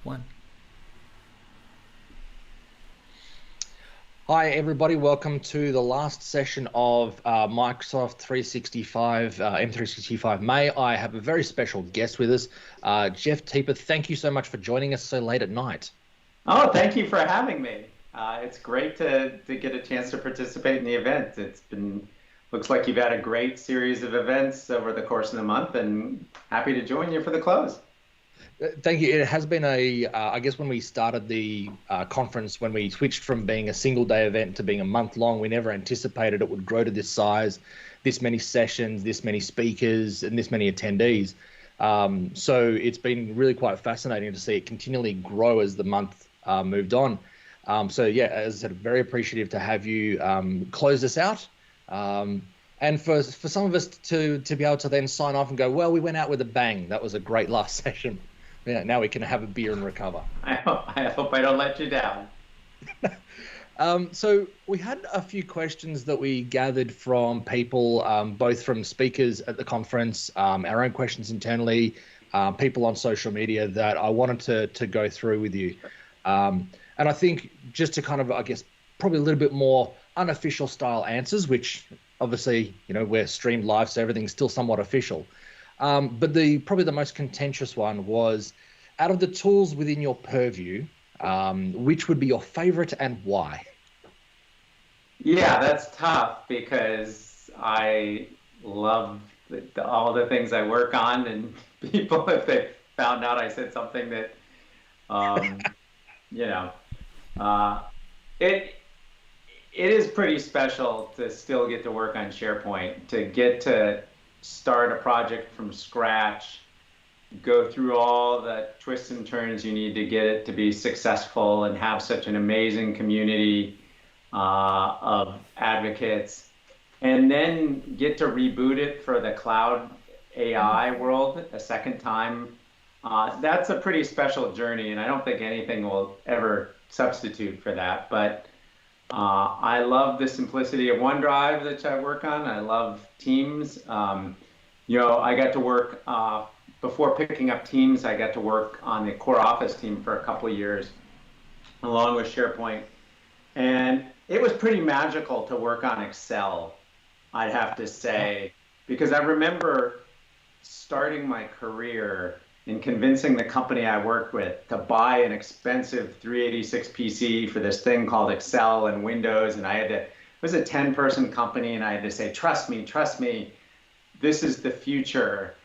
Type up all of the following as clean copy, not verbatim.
One. Hi, everybody. Welcome to the last session of Microsoft 365, M365 May. I have a very special guest with us, Jeff Teper. Thank you so much for joining us so late at night. Oh, thank you for having me. It's great to get a chance to participate in the event. Looks like you've had a great series of events over the course of the month, and happy to join you for the close. Thank you. It has been I guess when we started the conference, when we switched from being a single day event to being a month long, we never anticipated it would grow to this size, this many sessions, this many speakers, and this many attendees. So it's been really quite fascinating to see it continually grow as the month moved on. So yeah, as I said, very appreciative to have you close this out. And for some of us to be able to then sign off and go, well, we went out with a bang. That was a great last session. Yeah, now we can have a beer and recover. I hope I don't let you down. So we had a few questions that we gathered from people, both from speakers at the conference, our own questions internally, people on social media that I wanted to go through with you. And I think just to kind of, I guess, probably a little bit more unofficial style answers, which obviously, we're streamed live, so everything's still somewhat official. But probably the most contentious one was, out of the tools within your purview, which would be your favorite and why? Yeah, that's tough because I love all the things I work on, and people, if they found out I said something that, it is pretty special to still get to work on SharePoint, to get to start a project from scratch, go through all the twists and turns you need to get it to be successful, and have such an amazing community of advocates, and then get to reboot it for the cloud AI world a second time. That's a pretty special journey, and I don't think anything will ever substitute for that. But I love the simplicity of OneDrive that I work on. I love Teams. I got to work, before picking up Teams, I got to work on the core office team for a couple of years, along with SharePoint. And it was pretty magical to work on Excel, I'd have to say, because I remember starting my career and convincing the company I worked with to buy an expensive 386 PC for this thing called Excel and Windows. And it was a 10-person company, and I had to say, trust me, this is the future.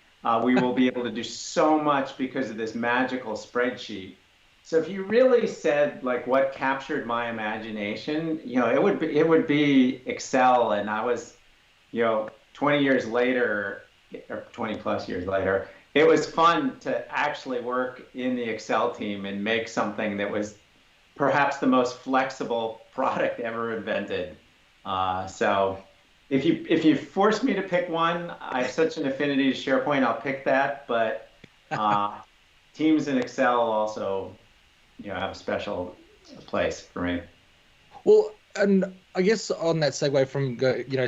We will be able to do so much because of this magical spreadsheet. So if you really said like what captured my imagination, it would be Excel. And I was, 20 years later, or 20 plus years later, it was fun to actually work in the Excel team and make something that was perhaps the most flexible product ever invented. So if you force me to pick one, I have such an affinity to SharePoint, I'll pick that. But Teams and Excel also, have a special place for me. Well, and I guess on that segue from,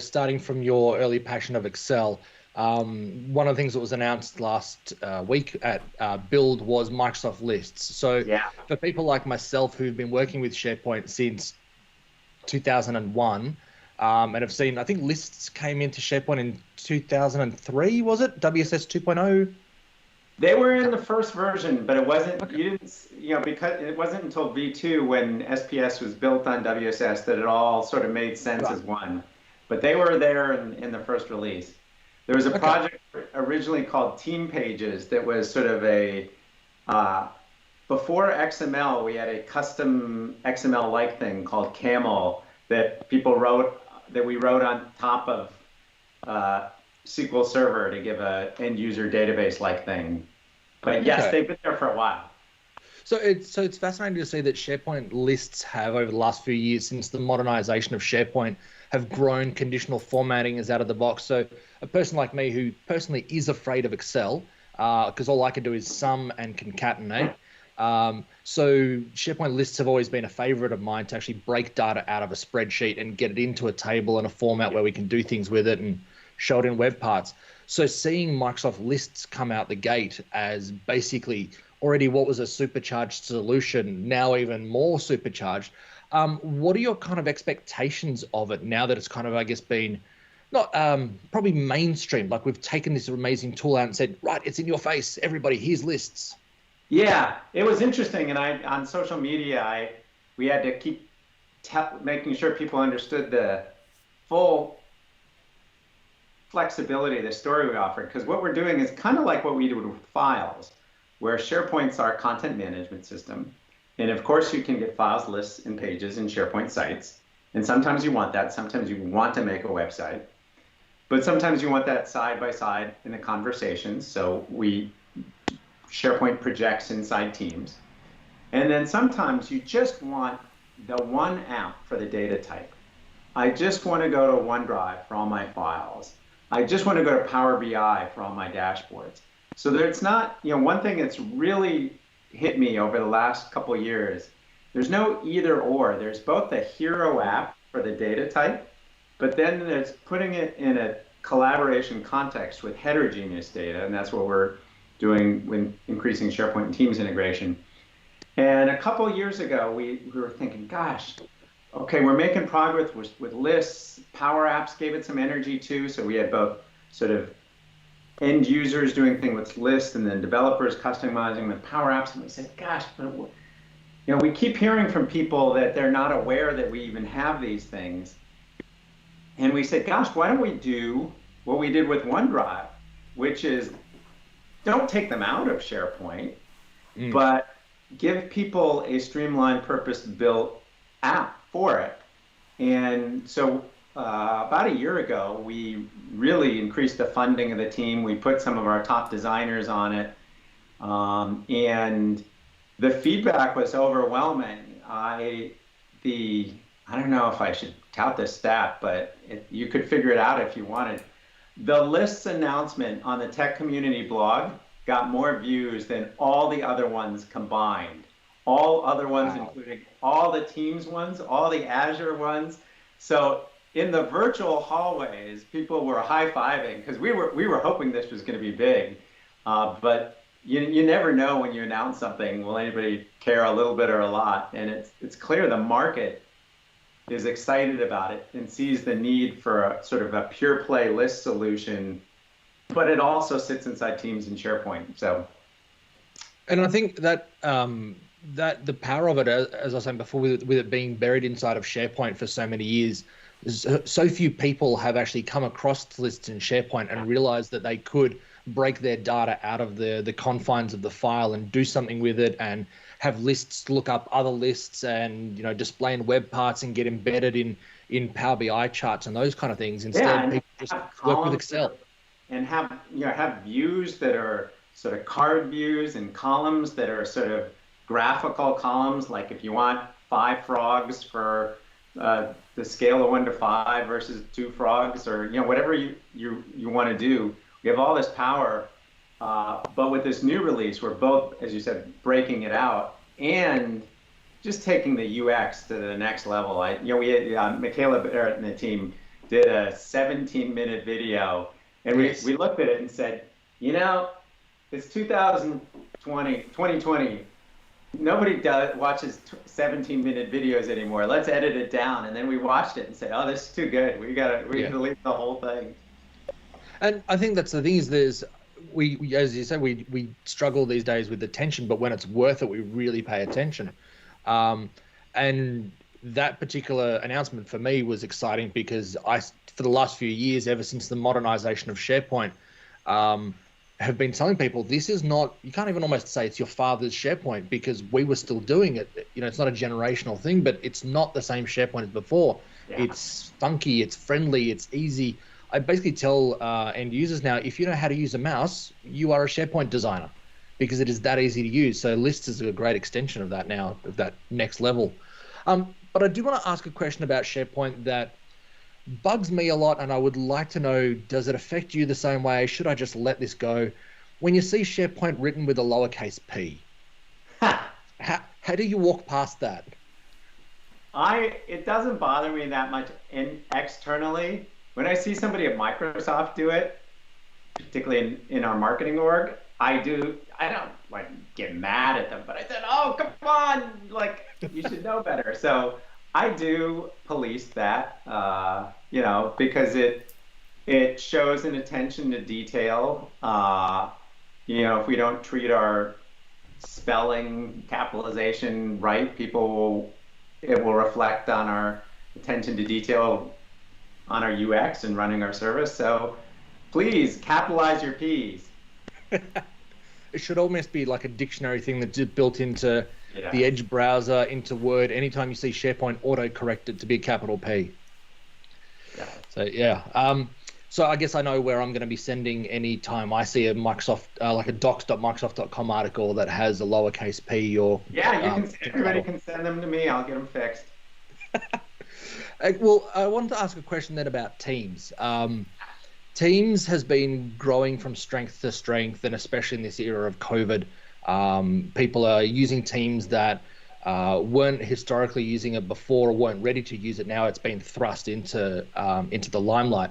starting from your early passion of Excel, one of the things that was announced last week at Build was Microsoft Lists. So yeah, for people like myself who've been working with SharePoint since 2001, and have seen, I think Lists came into SharePoint in 2003, was it? WSS 2.0? They were in the first version, but it wasn't, okay. Because it wasn't until V2 when SPS was built on WSS that it all sort of made sense as one. But they were there in the first release. There was a project originally called Team Pages that was sort of before XML, we had a custom XML-like thing called Camel that we wrote on top of SQL Server to give a end-user database-like thing. But yes, they've been there for a while. So it's fascinating to see that SharePoint lists have, over the last few years, since the modernization of SharePoint, have grown. Conditional formatting is out of the box. So a person like me who personally is afraid of Excel, because all I can do is sum and concatenate. So SharePoint lists have always been a favorite of mine to actually break data out of a spreadsheet and get it into a table in a format where we can do things with it and show it in web parts. So seeing Microsoft Lists come out the gate as basically already what was a supercharged solution, now even more supercharged, what are your kind of expectations of it now that it's kind of, I guess, been not probably mainstream, like we've taken this amazing tool out and said, right, it's in your face, everybody, here's Lists. Yeah, it was interesting, and on social media, we had to keep making sure people understood the full flexibility of the story we offered, because what we're doing is kind of like what we do with files, where SharePoint's our content management system, and of course you can get files, lists, and pages in SharePoint sites, and sometimes you want that, sometimes you want to make a website, but sometimes you want that side by side in the conversations, so SharePoint projects inside Teams. And then sometimes you just want the one app for the data type. I just want to go to OneDrive for all my files. I just want to go to Power BI for all my dashboards. So there's not, one thing that's really hit me over the last couple of years, there's no either or. There's both the hero app for the data type, but then there's putting it in a collaboration context with heterogeneous data, and that's what we're doing when increasing SharePoint and Teams integration. And a couple of years ago, we were thinking, gosh, okay, we're making progress with lists. Power Apps gave it some energy too. So we had both sort of end users doing things with lists and then developers customizing with Power Apps. And we said, gosh, we keep hearing from people that they're not aware that we even have these things. And we said, gosh, why don't we do what we did with OneDrive, which is don't take them out of SharePoint, but give people a streamlined, purpose-built app for it. And so about a year ago, we really increased the funding of the team. We put some of our top designers on it. And the feedback was overwhelming. I don't know if I should tout this stat, but you could figure it out if you wanted. The Lists announcement on the tech community blog got more views than all the other ones combined. All other ones, wow, including all the Teams ones, all the Azure ones. So in the virtual hallways, people were high-fiving because we were hoping this was going to be big. But you never know when you announce something, will anybody care a little bit or a lot? And it's clear the market is excited about it and sees the need for a sort of a pure play list solution, but it also sits inside Teams and SharePoint. So, and I think that that the power of it, as I was saying before, with it being buried inside of SharePoint for so many years, so few people have actually come across lists in SharePoint and realized that they could break their data out of the confines of the file and do something with it, and have lists look up other lists and display in web parts and get embedded in Power BI charts and those kind of things. Instead, people just work with Excel and have views that are sort of card views and columns that are sort of graphical columns. Like if you want 5 frogs for the scale of 1 to 5 versus 2 frogs, or whatever you want to do. We have all this power, but with this new release, we're both, as you said, breaking it out and just taking the UX to the next level. We had Michaela Barrett and the team did a 17-minute video, and we looked at it and said, it's 2020. Nobody watches 17-minute videos anymore. Let's edit it down. And then we watched it and said, oh, this is too good. We gotta delete the whole thing. And I think that's the thing is we as you said, we struggle these days with attention, but when it's worth it, we really pay attention. And that particular announcement for me was exciting because for the last few years, ever since the modernization of SharePoint, have been telling people this is not, you can't even almost say it's your father's SharePoint, because we were still doing it. It's not a generational thing, but it's not the same SharePoint as before. Yeah. It's funky, it's friendly, it's easy. I basically tell end users now, if you know how to use a mouse, you are a SharePoint designer, because it is that easy to use. So Lists is a great extension of that now, of that next level. But I do want to ask a question about SharePoint that bugs me a lot, and I would like to know, does it affect you the same way? Should I just let this go? When you see SharePoint written with a lowercase p, how do you walk past that? It doesn't bother me that much externally. When I see somebody at Microsoft do it, particularly in our marketing org, I don't like get mad at them, but I said, oh, come on, like you should know better. So I do police that, because it shows an attention to detail. If we don't treat our spelling, capitalization right, it will reflect on our attention to detail on our UX and running our service. So please capitalize your P's. It should almost be like a dictionary thing that's just built into the Edge browser, into Word. Anytime you see SharePoint, auto-correct it to be a capital P. Yeah. So, yeah. So I guess I know where I'm going to be sending any time I see a Microsoft, like a docs.microsoft.com article that has a lowercase p or... Yeah, everybody can send them to me. I'll get them fixed. Well, I wanted to ask a question then about Teams. Teams has been growing from strength to strength, and especially in this era of COVID, people are using Teams that weren't historically using it before or weren't ready to use it. Now it's been thrust into the limelight.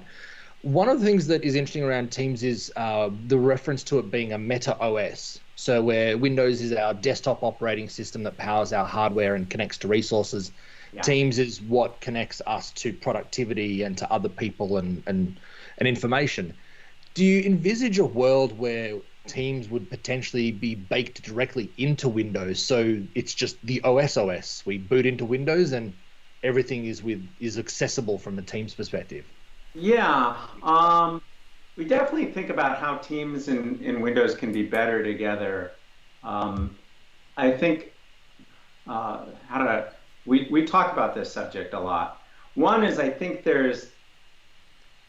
One of the things that is interesting around Teams is the reference to it being a meta OS. So where Windows is our desktop operating system that powers our hardware and connects to resources, Teams is what connects us to productivity and to other people and information. Do you envisage a world where Teams would potentially be baked directly into Windows, so it's just the OS? We boot into Windows and everything is accessible from a Teams perspective? Yeah, we definitely think about how Teams in Windows can be better together. I think we talk about this subject a lot. One is I think there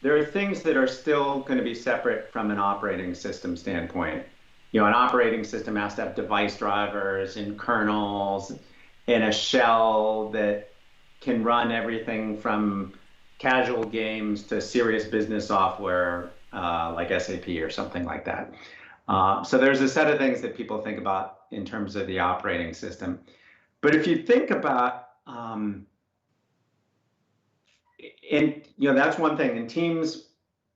are things that are still going to be separate from an operating system standpoint. An operating system has to have device drivers and kernels and a shell that can run everything from casual games to serious business software like SAP or something like that. So there's a set of things that people think about in terms of the operating system. But if you think about, that's one thing, and Teams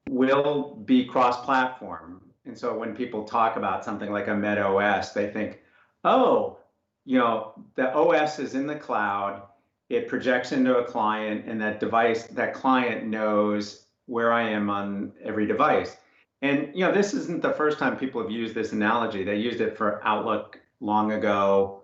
will be cross-platform. And so when people talk about something like a Meta OS, they think, oh, the OS is in the cloud, it projects into a client, and that client knows where I am on every device. And this isn't the first time people have used this analogy. They used it for Outlook long ago.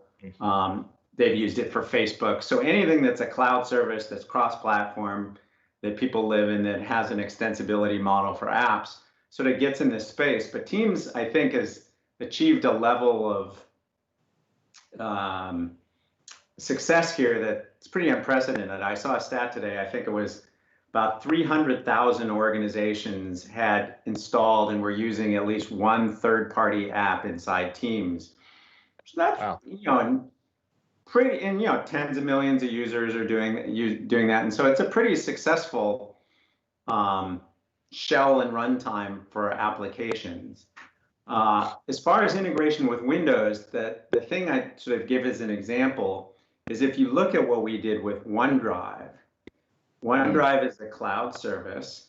They've used it for Facebook. So anything that's a cloud service that's cross-platform, that people live in, that has an extensibility model for apps, sort of gets in this space. But Teams, I think, has achieved a level of success here that's pretty unprecedented. I saw a stat today, I think it was about 300,000 organizations had installed and were using at least one third-party app inside Teams. So that's, wow. Tens of millions of users are doing that. And so it's a pretty successful shell and runtime for applications. As far as integration with Windows, the thing I sort of give as an example is if you look at what we did with OneDrive. OneDrive is a cloud service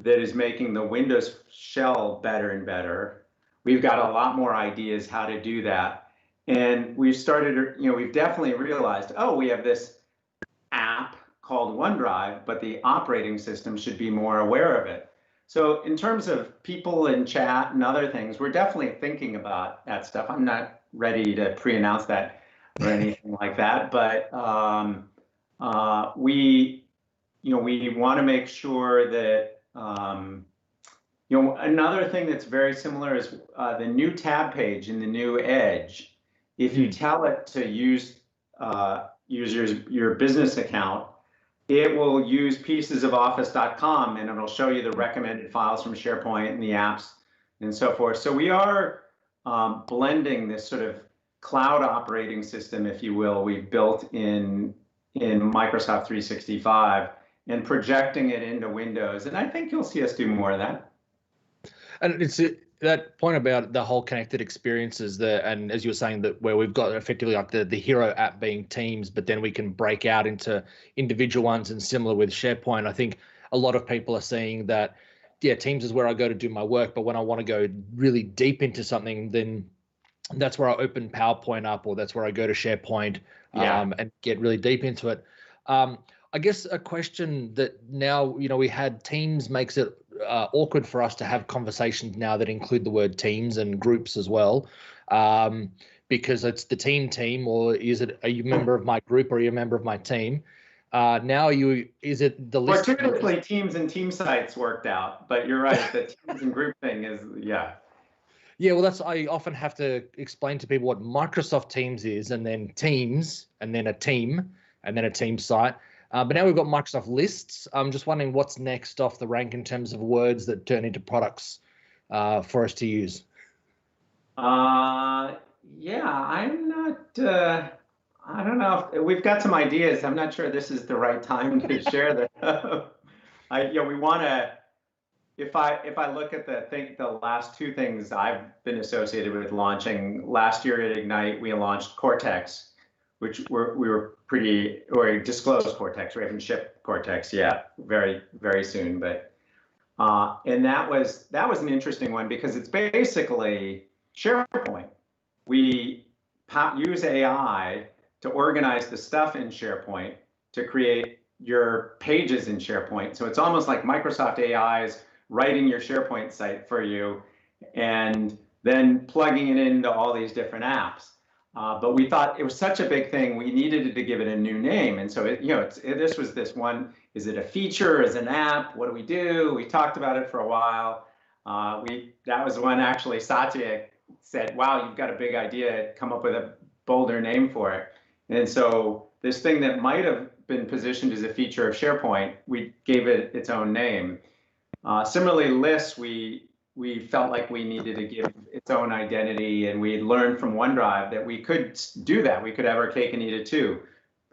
that is making the Windows shell better and better. We've got a lot more ideas how to do that. And we've definitely realized, we have this app called OneDrive, but the operating system should be more aware of it. So in terms of people in chat and other things, we're definitely thinking about that stuff. I'm not ready to pre-announce that or anything like that, but we want to make sure that another thing that's very similar is the new tab page in the new Edge. If you tell it to use your business account, it will use pieces of office.com and it'll show you the recommended files from SharePoint and the apps and so forth. So we are blending this sort of cloud operating system, if you will, we've built in Microsoft 365 and projecting it into Windows. And I think you'll see us do more of that. And it's that point about the whole connected experiences there, and as you were saying, that where we've got effectively like the hero app being Teams, but then we can break out into individual ones, and similar with SharePoint. I think a lot of people are seeing that yeah, Teams is where I go to do my work. But when I want to go really deep into something, then that's where I open PowerPoint up, or that's where I go to SharePoint and get really deep into it. I guess a question that now, we had Teams makes it awkward for us to have conversations now that include the word teams and groups as well, because it's the team, or are you a member of my group, or are you a member of my team? Now is it the list? Fortuitously, teams and team sites worked out, but you're right. The teams and group thing is, yeah. Yeah, well, I often have to explain to people what Microsoft Teams is, and then Teams, and then a team, and then a team site. But now we've got Microsoft Lists. I'm just wondering what's next off the rank in terms of words that turn into products for us to use. Yeah, I'm not. I don't know. We've got some ideas. I'm not sure this is the right time to share them. We want to. If I look at the last two things I've been associated with launching last year at Ignite, we launched Cortex, which we disclosed Cortex. We haven't shipped Cortex yet, very, very soon. But and that was an interesting one because it's basically SharePoint. We use AI to organize the stuff in SharePoint to create your pages in SharePoint. So it's almost like Microsoft AI's writing your SharePoint site for you and then plugging it into all these different apps. But we thought it was such a big thing, we needed to give it a new name. And so this was this one, is it a feature, is it an app? What do we do? We talked about it for a while. That was when actually Satya said, wow, you've got a big idea, come up with a bolder name for it. And so this thing that might have been positioned as a feature of SharePoint, we gave it its own name. Similarly, lists, we felt like we needed to give its own identity, and we learned from OneDrive that we could do that. We could have our cake and eat it too,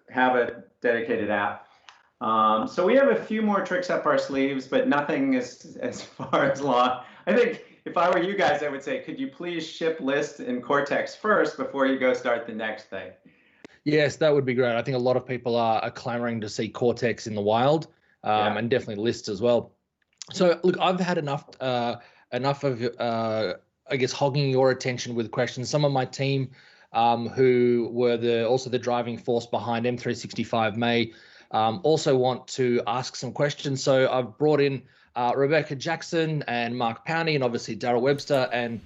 have a dedicated app. So we have a few more tricks up our sleeves, but nothing as far as law. I think if I were you guys, I would say, could you please ship List and Cortex first before you go start the next thing? Yes, that would be great. I think a lot of people are clamoring to see Cortex in the wild, and definitely List as well. So look, I've had enough of, I guess, hogging your attention with questions. Some of my team who were also the driving force behind M365 May also want to ask some questions. So I've brought in Rebecca Jackson and Mark Powney, and obviously Daryl Webster and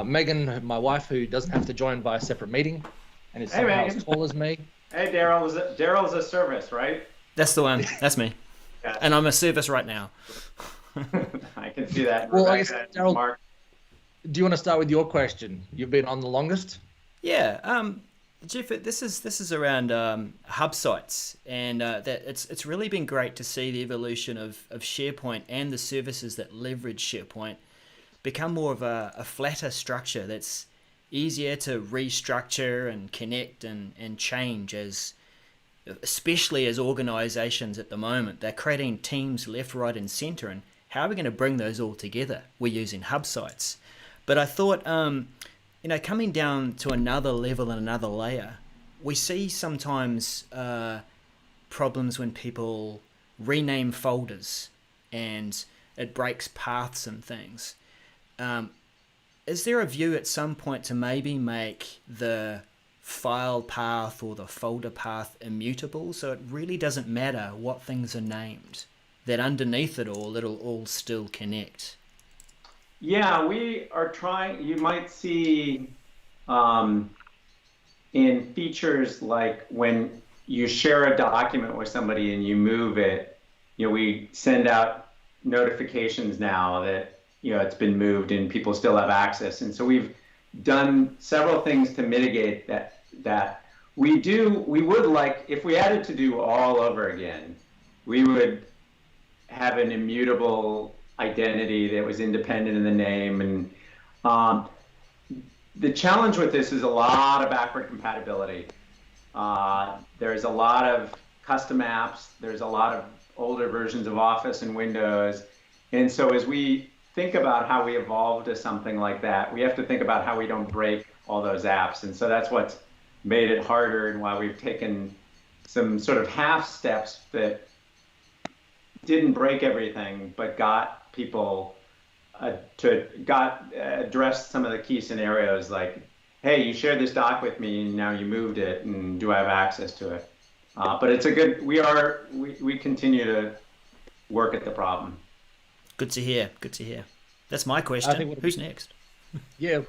Megan, my wife, who doesn't have to join by a separate meeting and is somehow as tall as me. Hey, Daryl's a service, right? That's the one. That's me. Yeah. And I'm a service right now. I can see that. Well, I guess, Daryl, Mark, do you want to start with your question? You've been on the longest. Yeah, Jeff, this is around hub sites, and that it's really been great to see the evolution of SharePoint and the services that leverage SharePoint become more of a flatter structure that's easier to restructure and connect and change, especially as organizations at the moment, they're creating teams left, right, and center, and how are we going to bring those all together? We're using hub sites. But I thought, coming down to another level and another layer, we see sometimes problems when people rename folders and it breaks paths and things. Is there a view at some point to maybe make the file path or the folder path immutable, so it really doesn't matter what things are named, that underneath it all, it'll all still connect? Yeah, we are trying. You might see in features like when you share a document with somebody and you move it, we send out notifications now that it's been moved and people still have access. And so we've done several things to mitigate that. We would like, if we had it to do all over again, we would have an immutable identity that was independent of the name. And the challenge with this is a lot of backward compatibility. There's a lot of custom apps. There's a lot of older versions of Office and Windows. And so as we think about how we evolve to something like that, we have to think about how we don't break all those apps. And so that's what's made it harder, and why we've taken some sort of half steps that didn't break everything, but got people to address some of the key scenarios, like, hey, you shared this doc with me, and now you moved it, and do I have access to it? But it's a good. We continue to work at the problem. Good to hear. Good to hear. That's my question. Who's next? Yeah.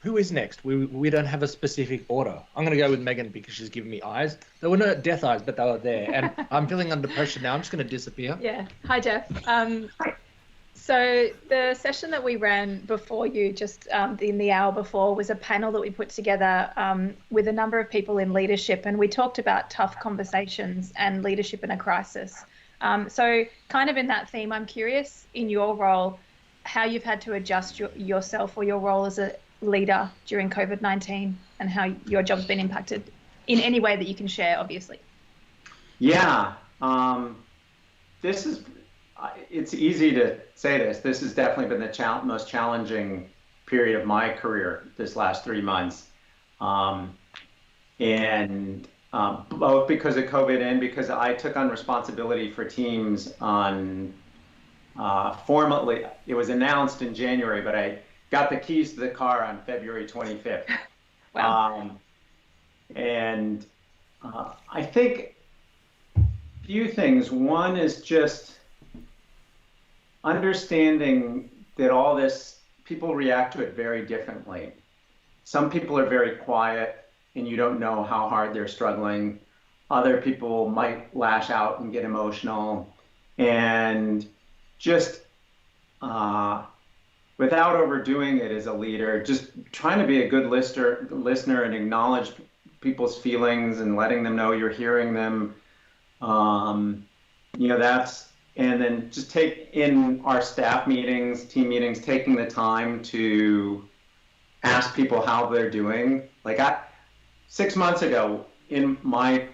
Who is next? We don't have a specific order. I'm going to go with Megan because she's giving me eyes. There were no death eyes, but they were there. And I'm feeling under pressure now. I'm just going to disappear. Yeah. Hi, Jeff. So the session that we ran before you, just in the hour before, was a panel that we put together with a number of people in leadership. And we talked about tough conversations and leadership in a crisis. So kind of in that theme, I'm curious in your role, how you've had to adjust yourself or your role as a leader during COVID-19 and how your job's been impacted in any way that you can share, obviously. Yeah, it's easy to say this. This has definitely been the most challenging period of my career this last 3 months. And both because of COVID and because I took on responsibility for teams on formally, it was announced in January, but I got the keys to the car on February 25th. Wow. I think a few things. One is just understanding that all this, people react to it very differently. Some people are very quiet and you don't know how hard they're struggling. Other people might lash out and get emotional. And just without overdoing it as a leader, just trying to be a good listener and acknowledge people's feelings and letting them know you're hearing them. And then just take in our staff meetings, team meetings, taking the time to ask people how they're doing. Like 6 months ago, in my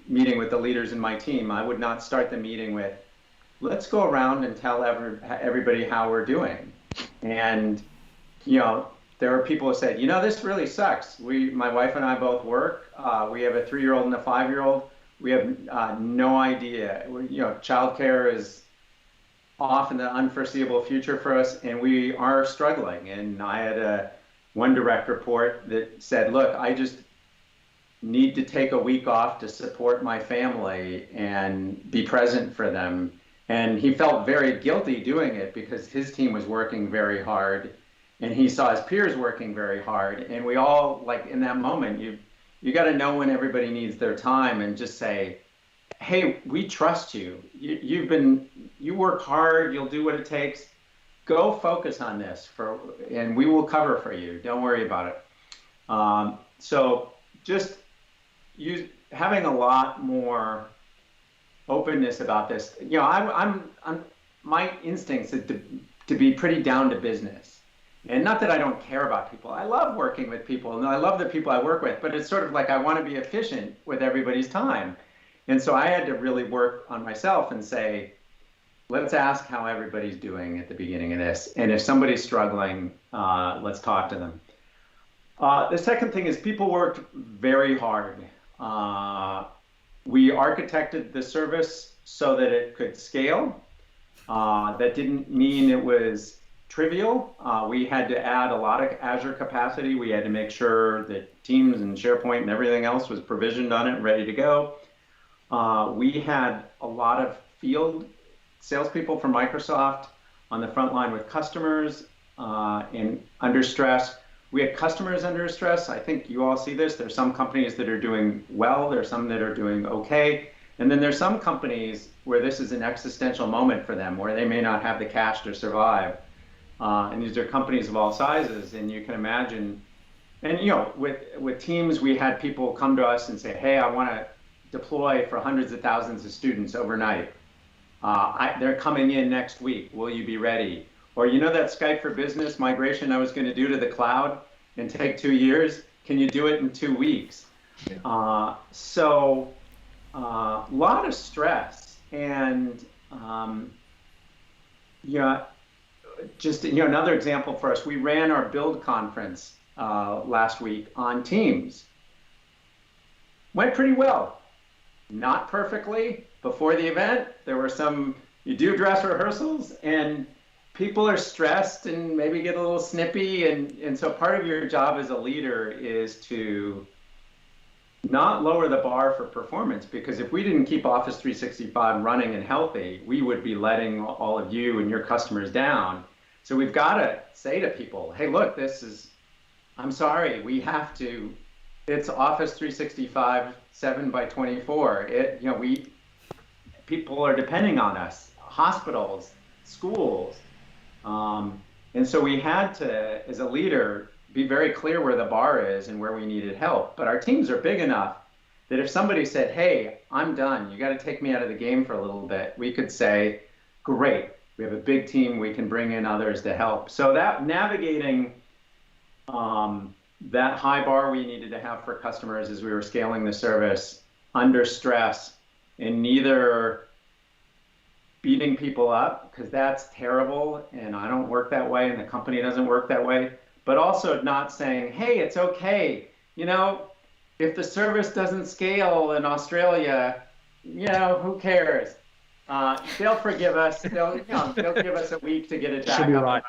meeting with the leaders in my team, I would not start the meeting with, let's go around and tell everybody how we're doing. And, there are people who said, this really sucks. My wife and I both work. We have a 3-year-old and a 5-year-old. We have no idea. Childcare is off in the unforeseeable future for us, and we are struggling. And I had one direct report that said, look, I just need to take a week off to support my family and be present for them. And he felt very guilty doing it because his team was working very hard and he saw his peers working very hard. And we all, like, in that moment, you got to know when everybody needs their time and just say, hey, we trust you. You work hard, you'll do what it takes. Go focus on this and we will cover for you. Don't worry about it. So just having a lot more openness about this. My instincts is to be pretty down to business. And not that I don't care about people. I love working with people and I love the people I work with, but it's sort of like I want to be efficient with everybody's time. And so I had to really work on myself and say, let's ask how everybody's doing at the beginning of this. And if somebody's struggling, let's talk to them. The second thing is people worked very hard. We architected the service so that it could scale. That didn't mean it was trivial. We had to add a lot of Azure capacity. We had to make sure that Teams and SharePoint and everything else was provisioned on it and ready to go. We had a lot of field salespeople from Microsoft on the front line with customers under stress. We had customers under stress. I think you all see this. There's some companies that are doing well. There's some that are doing okay. And then there's some companies where this is an existential moment for them, where they may not have the cash to survive. And these are companies of all sizes. And you can imagine, and with Teams, we had people come to us and say, hey, I want to deploy for hundreds of thousands of students overnight. They're coming in next week. Will you be ready? Or that Skype for Business migration I was going to do to the cloud and take 2 years? Can you do it in 2 weeks? Yeah. So a lot of stress. And just another example for us, we ran our build conference last week on Teams. Went pretty well. Not perfectly. Before the event, there were you do dress rehearsals, and people are stressed and maybe get a little snippy, and so part of your job as a leader is to not lower the bar for performance, because if we didn't keep Office 365 running and healthy, we would be letting all of you and your customers down. So we've got to say to people, hey, look, I'm sorry, we have to, it's Office 365 7/24. People are depending on us, hospitals, schools. And so we had to, as a leader, be very clear where the bar is and where we needed help. But our teams are big enough that if somebody said, hey, I'm done, you got to take me out of the game for a little bit, we could say, great, we have a big team, we can bring in others to help. So that navigating that high bar we needed to have for customers as we were scaling the service under stress, and neither beating people up, because that's terrible, and I don't work that way, and the company doesn't work that way, but also not saying, hey, it's okay, if the service doesn't scale in Australia, who cares? They'll forgive us. They'll give us a week to get it back up and running.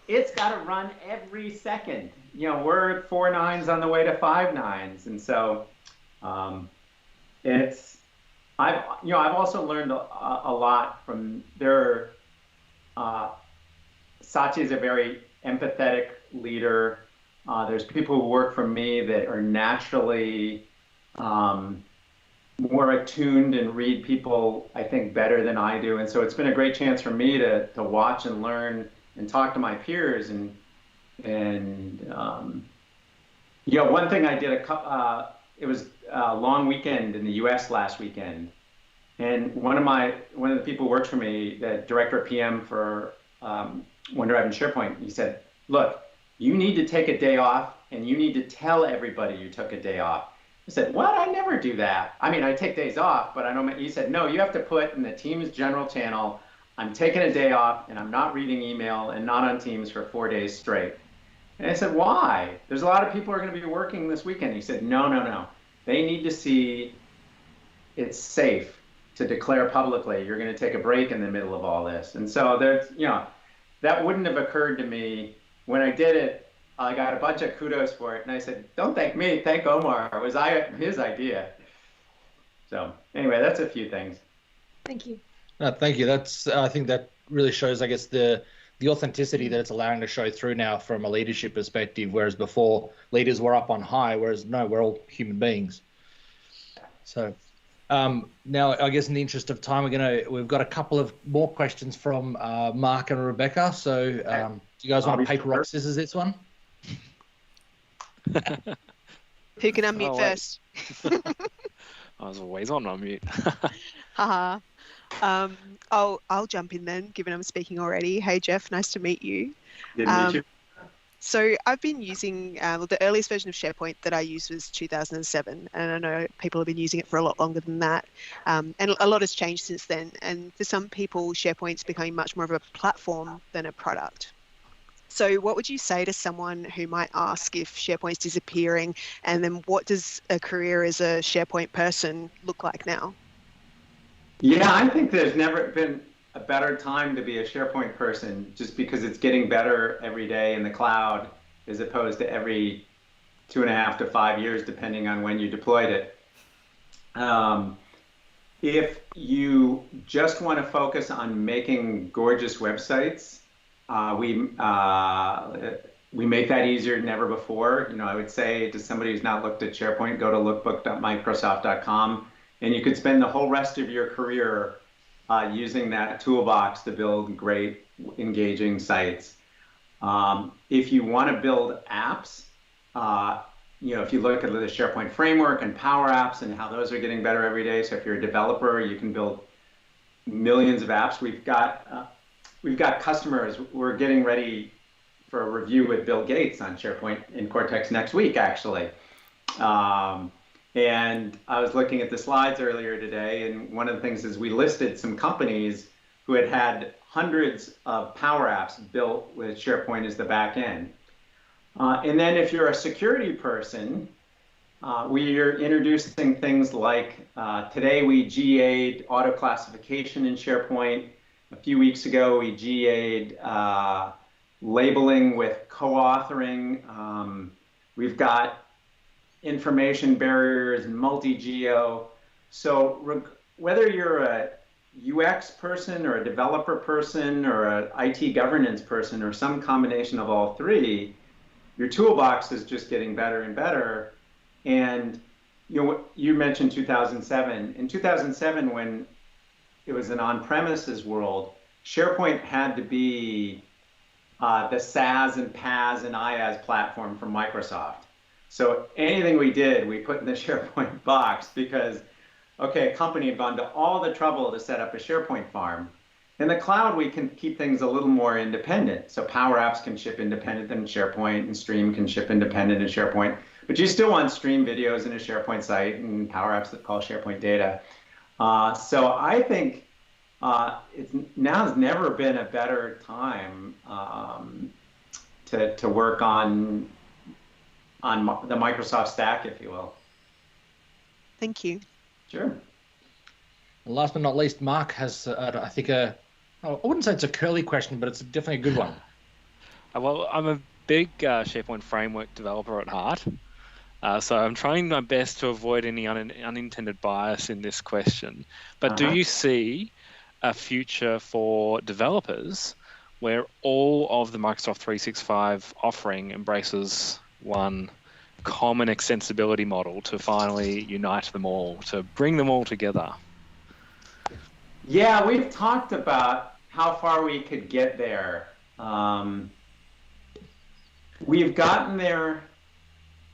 It's got to run every second. We're 4 nines on the way to 5 nines, and so I've also learned a lot from Satya is a very empathetic leader. There's people who work for me that are naturally more attuned and read people, I think, better than I do. And so it's been a great chance for me to watch and learn and talk to my peers. And one thing I did, it was a long weekend in the US last weekend. And one of the people who works for me, the director of PM for OneDrive and SharePoint, he said, look, you need to take a day off and you need to tell everybody you took a day off. I said, what? I never do that. I mean, I take days off, but I don't. He said, no, you have to put in the Teams general channel, I'm taking a day off and I'm not reading email and not on Teams for 4 days straight. And I said, why? There's a lot of people who are going to be working this weekend. He said, no. They need to see it's safe to declare publicly you're going to take a break in the middle of all this. And so that wouldn't have occurred to me. When I did it, I got a bunch of kudos for it, and I said, don't thank me, thank Omar. It was his idea. So anyway, that's a few things. Thank you. No, thank you. I think that really shows, I guess, the authenticity that it's allowing to show through now from a leadership perspective, whereas before leaders were up on high, whereas no, we're all human beings. So now, I guess in the interest of time, we've got a couple of more questions from Mark and Rebecca. So do you guys want to paper, rock, scissors this one? Who can unmute first? I was always on mute. Haha. I'll jump in then, given I'm speaking already. Hey, Jeff, nice to meet you. Good to meet you. So I've been using the earliest version of SharePoint that I used was 2007, and I know people have been using it for a lot longer than that. And a lot has changed since then. And for some people, SharePoint's becoming much more of a platform than a product. So what would you say to someone who might ask if SharePoint's disappearing, and then what does a career as a SharePoint person look like now? Yeah, I think there's never been a better time to be a SharePoint person, just because it's getting better every day in the cloud, as opposed to every 2.5 to 5 years, depending on when you deployed it. If you just want to focus on making gorgeous websites, we make that easier than ever before. I would say to somebody who's not looked at SharePoint, go to lookbook.microsoft.com, and you could spend the whole rest of your career using that toolbox to build great, engaging sites. If you want to build apps, if you look at the SharePoint framework and Power Apps and how those are getting better every day. So if you're a developer, you can build millions of apps. We've got customers. We're getting ready for a review with Bill Gates on SharePoint in Cortex next week, actually. And I was looking at the slides earlier today, and one of the things is we listed some companies who had hundreds of Power Apps built with SharePoint as the back end. And then if you're a security person, we are introducing things like, today we GA'd auto classification in SharePoint. A few weeks ago, we GA'd labeling with co-authoring. We've got information barriers and multi-geo. So whether you're a UX person or a developer person or an IT governance person or some combination of all three, your toolbox is just getting better and better. And you mentioned 2007. In 2007, when it was an on-premises world, SharePoint had to be the SaaS and PaaS and IaaS platform from Microsoft. So anything we did, we put in the SharePoint box because, okay, a company had gone to all the trouble to set up a SharePoint farm. In the cloud, we can keep things a little more independent. So Power Apps can ship independent than SharePoint, and Stream can ship independent in SharePoint. But you still want Stream videos in a SharePoint site and Power Apps that call SharePoint data. So I think now has never been a better time to work on the Microsoft stack, if you will. Thank you. Sure. Last but not least, Mark has, I think, I wouldn't say it's a curly question, but it's definitely a good one. Well, I'm a big SharePoint framework developer at heart. So I'm trying my best to avoid any unintended bias in this question. But do you see a future for developers where all of the Microsoft 365 offering embraces one common extensibility model to finally unite them all, to bring them all together? Yeah, we've talked about how far we could get there. We've gotten there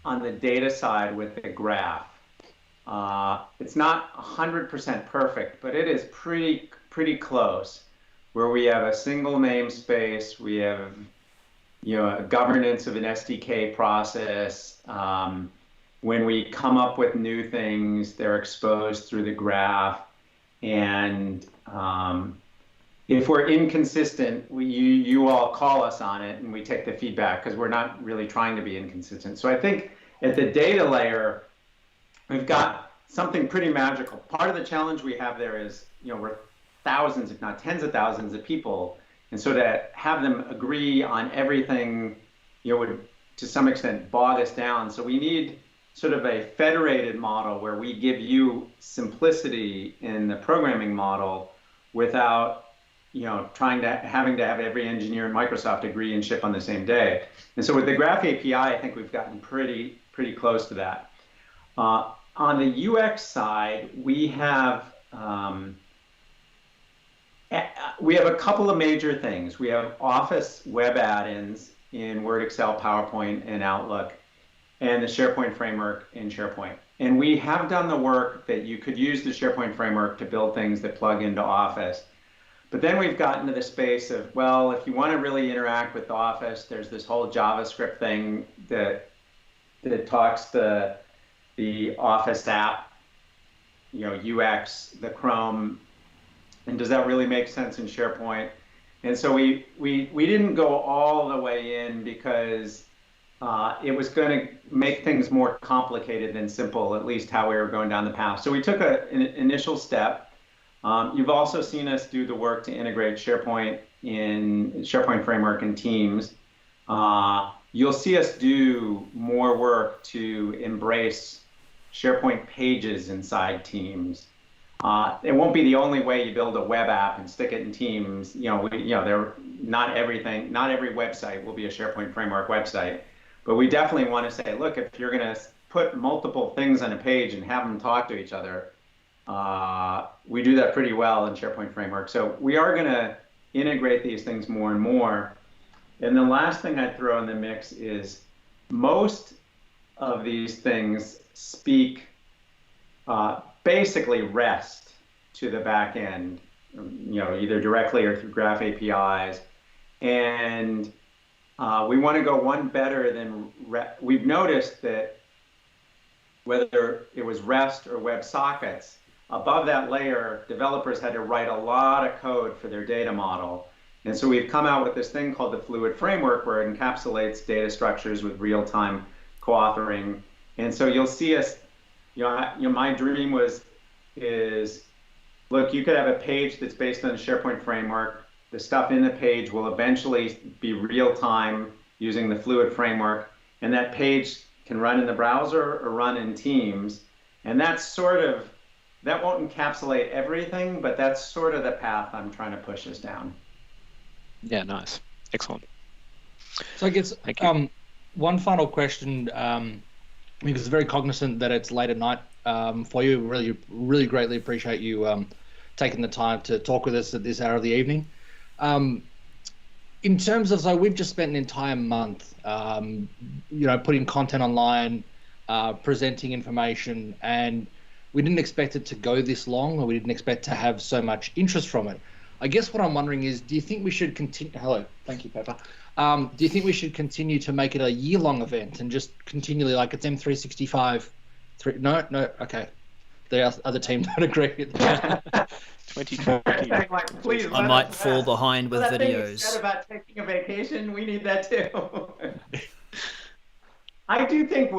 on the data side with the graph. It's not 100% perfect, but it is pretty close, where we have a single namespace, we have a governance of an SDK process. When we come up with new things, they're exposed through the graph. And if we're inconsistent, you all call us on it and we take the feedback because we're not really trying to be inconsistent. So I think at the data layer, we've got something pretty magical. Part of the challenge we have there is, we're thousands, if not tens of thousands of people. And so to have them agree on everything, would to some extent bog us down. So we need sort of a federated model where we give you simplicity in the programming model without having to have every engineer in Microsoft agree and ship on the same day. And so with the Graph API, I think we've gotten pretty close to that. On the UX side, we have a couple of major things. We have Office web add-ins in Word, Excel, PowerPoint, and Outlook, and the SharePoint framework in SharePoint. And we have done the work that you could use the SharePoint framework to build things that plug into Office. But then we've gotten to the space of, well, if you want to really interact with Office, there's this whole JavaScript thing that talks to the Office app, UX, the Chrome, and does that really make sense in SharePoint? And so we didn't go all the way in because it was going to make things more complicated than simple, at least how we were going down the path. So we took an initial step. You've also seen us do the work to integrate SharePoint in SharePoint framework and Teams. You'll see us do more work to embrace SharePoint pages inside Teams. It won't be the only way you build a web app and stick it in Teams. Not every website will be a SharePoint framework website, but we definitely want to say, look, if you're going to put multiple things on a page and have them talk to each other, we do that pretty well in SharePoint framework. So we are going to integrate these things more and more. And the last thing I'd throw in the mix is most of these things speak basically REST to the back end, either directly or through Graph APIs. And we want to go one better than we've noticed that whether it was REST or WebSockets, above that layer, developers had to write a lot of code for their data model. And so we've come out with this thing called the Fluid Framework, where it encapsulates data structures with real-time co-authoring. And so you'll see us, my dream is look, you could have a page that's based on the SharePoint framework. The stuff in the page will eventually be real time using the Fluid framework, and that page can run in the browser or run in Teams. And that's that won't encapsulate everything, but that's sort of the path I'm trying to push us down. Yeah, nice. Excellent. So I guess Thank you. One final question, because it's very cognizant that it's late at night for you. Really greatly appreciate you taking the time to talk with us at this hour of the evening. In terms of, so we've just spent an entire month, putting content online, presenting information, and we didn't expect it to go this long, or we didn't expect to have so much interest from it. I guess what I'm wondering is, do you think we should continue? Hello, thank you, Pepper. Do you think we should continue to make it a year-long event and just continually, like it's M365? No, okay. The other team don't agree with that. 2020. Please, I might fall behind with that thing you videos. said about taking a vacation, we need that too. I think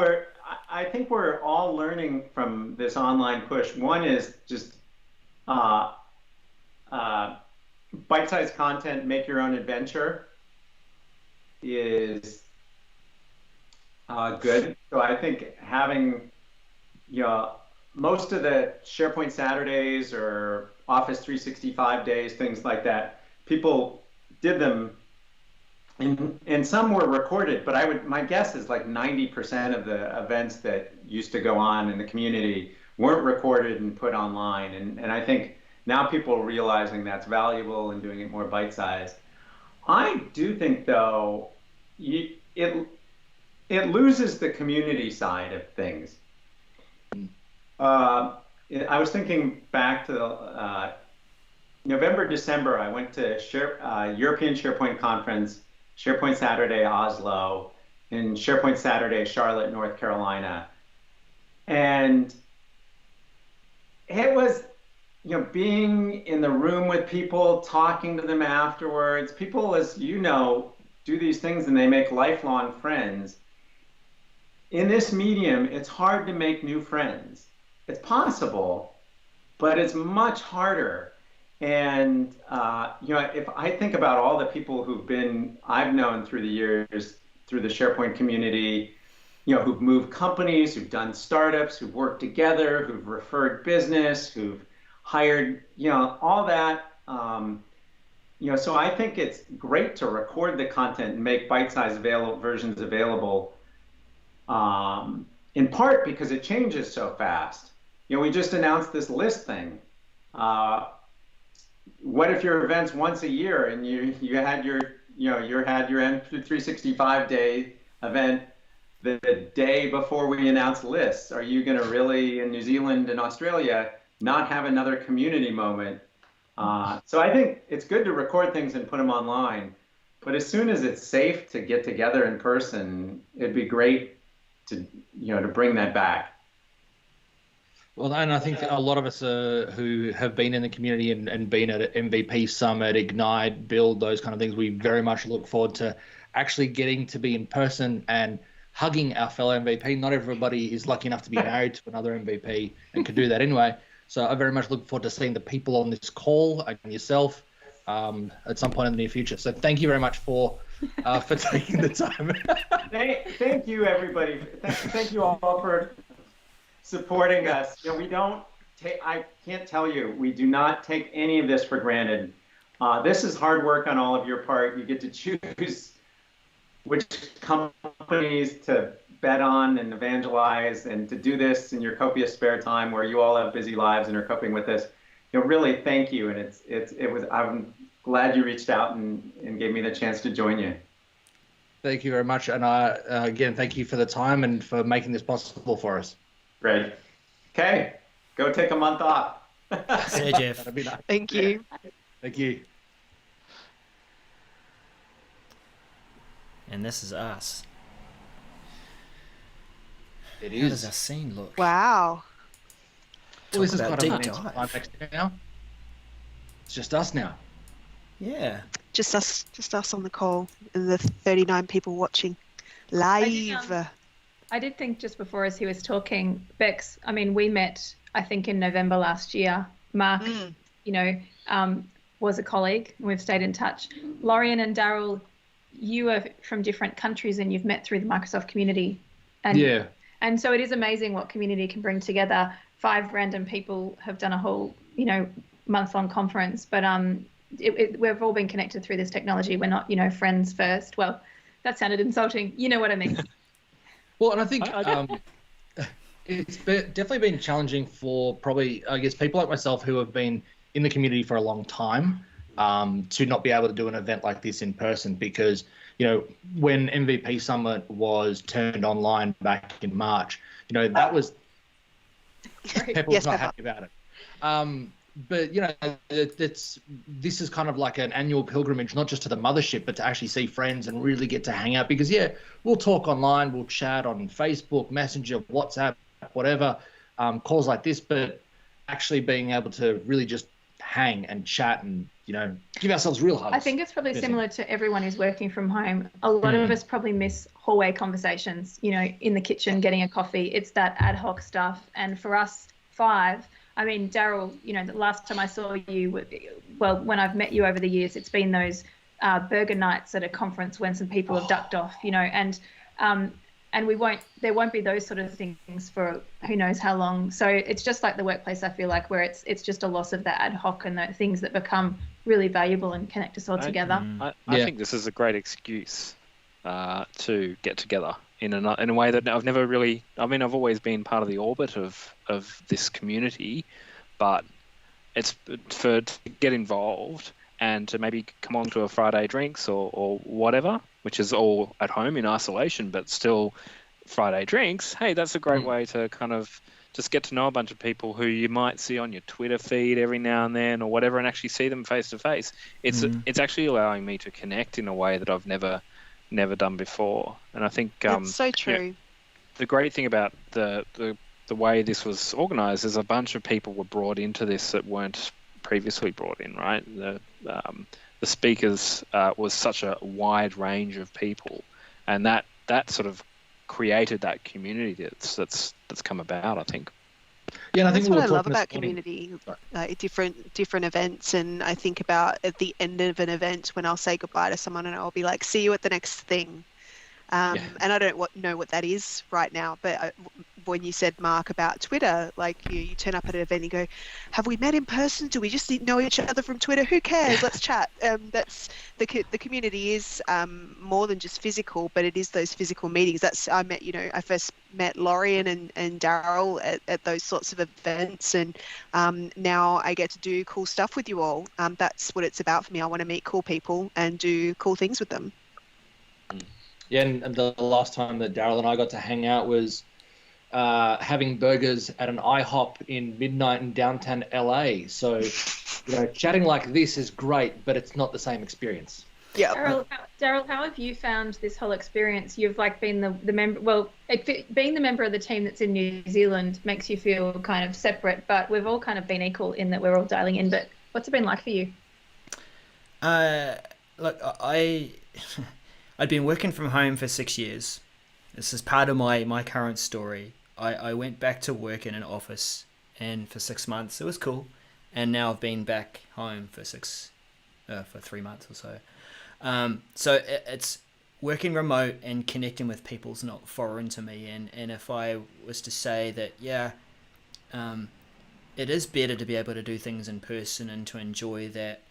we're all learning from this online push. One is just bite-sized content, make your own adventure is good. So I think having, most of the SharePoint Saturdays or Office 365 days, things like that, people did them, and some were recorded, but my guess is like 90% of the events that used to go on in the community weren't recorded and put online. And I think now people are realizing that's valuable and doing it more bite-sized. I do think, though, it loses the community side of things. I was thinking back to November, December, I went to European SharePoint Conference, SharePoint Saturday Oslo, and SharePoint Saturday Charlotte, North Carolina. And it was, being in the room with people, talking to them afterwards. People, as you know, do these things and they make lifelong friends. In this medium, it's hard to make new friends. It's possible, but it's much harder. And if I think about all the people I've known through the years, through the SharePoint community, who've moved companies, who've done startups, who've worked together, who've referred business, who've hired, all that. So I think it's great to record the content and make bite-sized versions available, in part because it changes so fast. We just announced this list thing. What if your event's once a year and you had your M365 day event the day before we announced lists? Are you going to really, in New Zealand and Australia, not have another community moment? So I think it's good to record things and put them online, but as soon as it's safe to get together in person, it'd be great to bring that back. Well, and I think a lot of us who have been in the community and been at MVP Summit, Ignite, Build, those kind of things, we very much look forward to actually getting to be in person and hugging our fellow MVP. Not everybody is lucky enough to be married to another MVP and could do that anyway. So I very much look forward to seeing the people on this call and yourself at some point in the near future. So thank you very much for taking the time. Thank you, everybody. Thank you all for supporting us. I can't tell you, we do not take any of this for granted. This is hard work on all of your part. You get to choose which companies to bet on and evangelize, and to do this in your copious spare time where you all have busy lives and are coping with this. Really thank you. And I'm glad you reached out and gave me the chance to join you. Thank you very much. And again, thank you for the time and for making this possible for us. Great. Okay, go take a month off. See you, Jeff. That'd be nice. Thank you. Thank you. And this is us. It How does is. our scene look? Wow. Well, this is about quite a deep nice dive. climax now. It's just us now. Yeah. Just us on the call and the 39 people watching live. I did think just before as he was talking, Bex, we met, I think, in November last year. Mark was a colleague, and we've stayed in touch. Lorian and Daryl, you are from different countries and you've met through the Microsoft community. And so it is amazing what community can bring together. 5 random people have done a whole, month-long conference, but we've all been connected through this technology. We're not, friends first. Well, that sounded insulting. You know what I mean? Well, and I think it's definitely been challenging for probably, I guess, people like myself who have been in the community for a long time to not be able to do an event like this in person, because, when MVP Summit was turned online back in March, that was people were not happy about it. But this is kind of like an annual pilgrimage, not just to the mothership, but to actually see friends and really get to hang out. Because we'll talk online, we'll chat on Facebook, Messenger, WhatsApp, whatever, calls like this, but actually being able to really just hang and chat and give ourselves real hugs. I think it's probably similar to everyone who's working from home. A lot of us probably miss hallway conversations, in the kitchen getting a coffee. It's that ad hoc stuff. And for us 5, I mean, Daryl, the last time I saw you, when I've met you over the years, it's been those burger nights at a conference when some people have ducked off, and there won't be those sort of things for who knows how long. So it's just like the workplace, I feel like, where it's just a loss of that ad hoc and the things that become really valuable and connect us all together. I think this is a great excuse to get together in a way that I've never really. I mean, I've always been part of the orbit of this community, but it's to get involved and to maybe come on to a Friday drinks or whatever, which is all at home in isolation, but still Friday drinks. Hey, that's a great way to kind of just get to know a bunch of people who you might see on your Twitter feed every now and then or whatever, and actually see them face to face. It's actually allowing me to connect in a way that I've never done before. And I think that's so true. The great thing about the way this was organized is a bunch of people were brought into this that weren't previously brought in, right? The speakers was such a wide range of people, and that sort of created that community that's come about, I think. Yeah, and I think that's what I love about community, like different events. And I think about at the end of an event when I'll say goodbye to someone and I'll be like, see you at the next thing. And I don't know what that is right now, but when you said, Mark, about Twitter, like you turn up at an event and you go, have we met in person? Do we just know each other from Twitter? Who cares? Let's chat. That's the community is more than just physical, but it is those physical meetings. I first met Lorian and Daryl at those sorts of events, and now I get to do cool stuff with you all. That's what it's about for me. I want to meet cool people and do cool things with them. Yeah, and the last time that Daryl and I got to hang out was having burgers at an IHOP in midnight in downtown LA. So, chatting like this is great, but it's not the same experience. Yeah. Daryl, how have you found this whole experience? You've been the member. Well, being the member of the team that's in New Zealand makes you feel kind of separate, but we've all kind of been equal in that we're all dialing in. But what's it been like for you? Look, I'd been working from home for 6 years. This is part of my current story. I went back to work in an office, and for 6 months it was cool, and now I've been back home for 3 months or so. So it's working remote and connecting with people's not foreign to me. And if I was to say that, it is better to be able to do things in person and to enjoy that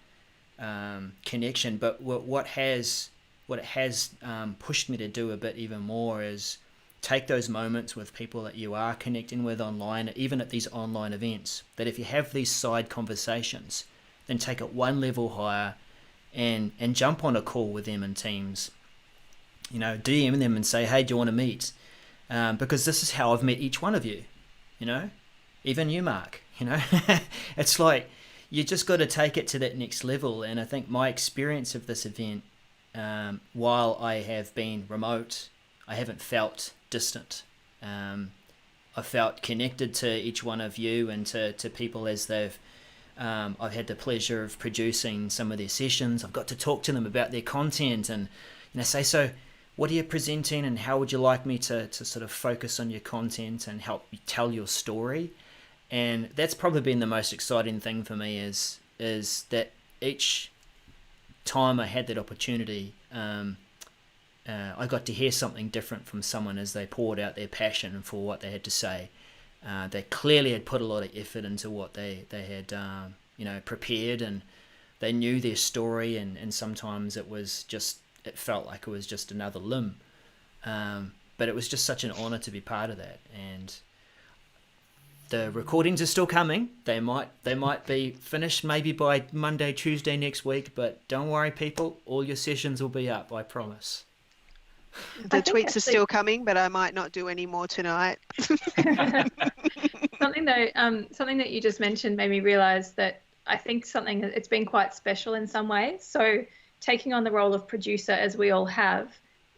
connection. But what it has pushed me to do a bit even more is take those moments with people that you are connecting with online, even at these online events, that if you have these side conversations, then take it one level higher and jump on a call with them in Teams. DM them and say, hey, do you want to meet? Because this is how I've met each one of you, even you, Mark, It's like you just got to take it to that next level. And I think my experience of this event, while I have been remote, I haven't felt distant. I felt connected to each one of you and to people as they've I've had the pleasure of producing some of their sessions. I've got to talk to them about their content and say, so what are you presenting and how would you like me to sort of focus on your content and help you tell your story? And that's probably been the most exciting thing for me is is that each time I had that opportunity, I got to hear something different from someone as they poured out their passion for what they had to say. They clearly had put a lot of effort into what they had prepared, and they knew their story, and sometimes it felt like it was just another limb. But it was just such an honor to be part of that. And the recordings are still coming. They might be finished maybe by Monday, Tuesday next week, but don't worry, people, all your sessions will be up, I promise. The tweets are still coming, but I might not do any more tonight. Something that you just mentioned made me realize that I think it's been quite special in some ways. So taking on the role of producer, as we all have,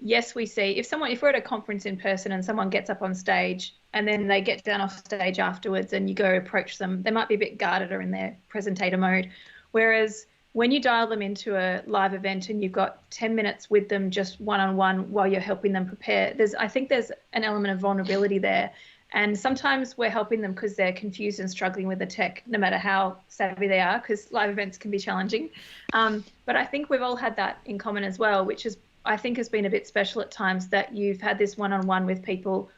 yes, we see if we're at a conference in person and someone gets up on stage and then they get down off stage afterwards and you go approach them, they might be a bit guarded or in their presentator mode. Whereas when you dial them into a live event and you've got 10 minutes with them just one-on-one while you're helping them prepare, I think there's an element of vulnerability there. And sometimes we're helping them because they're confused and struggling with the tech, no matter how savvy they are, because live events can be challenging. But I think we've all had that in common as well, which I think has been a bit special at times, that you've had this one-on-one with people,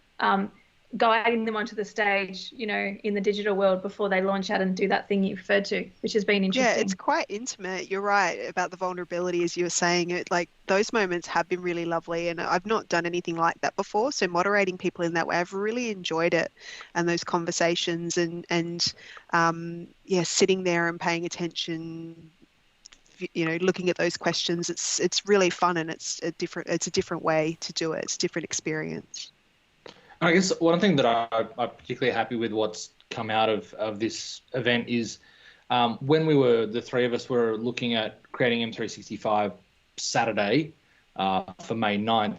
guiding them onto the stage, in the digital world before they launch out and do that thing you referred to, which has been interesting. Yeah, it's quite intimate. You're right about the vulnerability, as you were saying. It, like, those moments have been really lovely, and I've not done anything like that before. So moderating people in that way, I've really enjoyed it, and those conversations, and sitting there and paying attention. Looking at those questions, it's really fun, and it's a different way to do it. It's a different experience. I guess one thing that I'm particularly happy with what's come out of this event is when the three of us were looking at creating M365 Saturday for May 9th,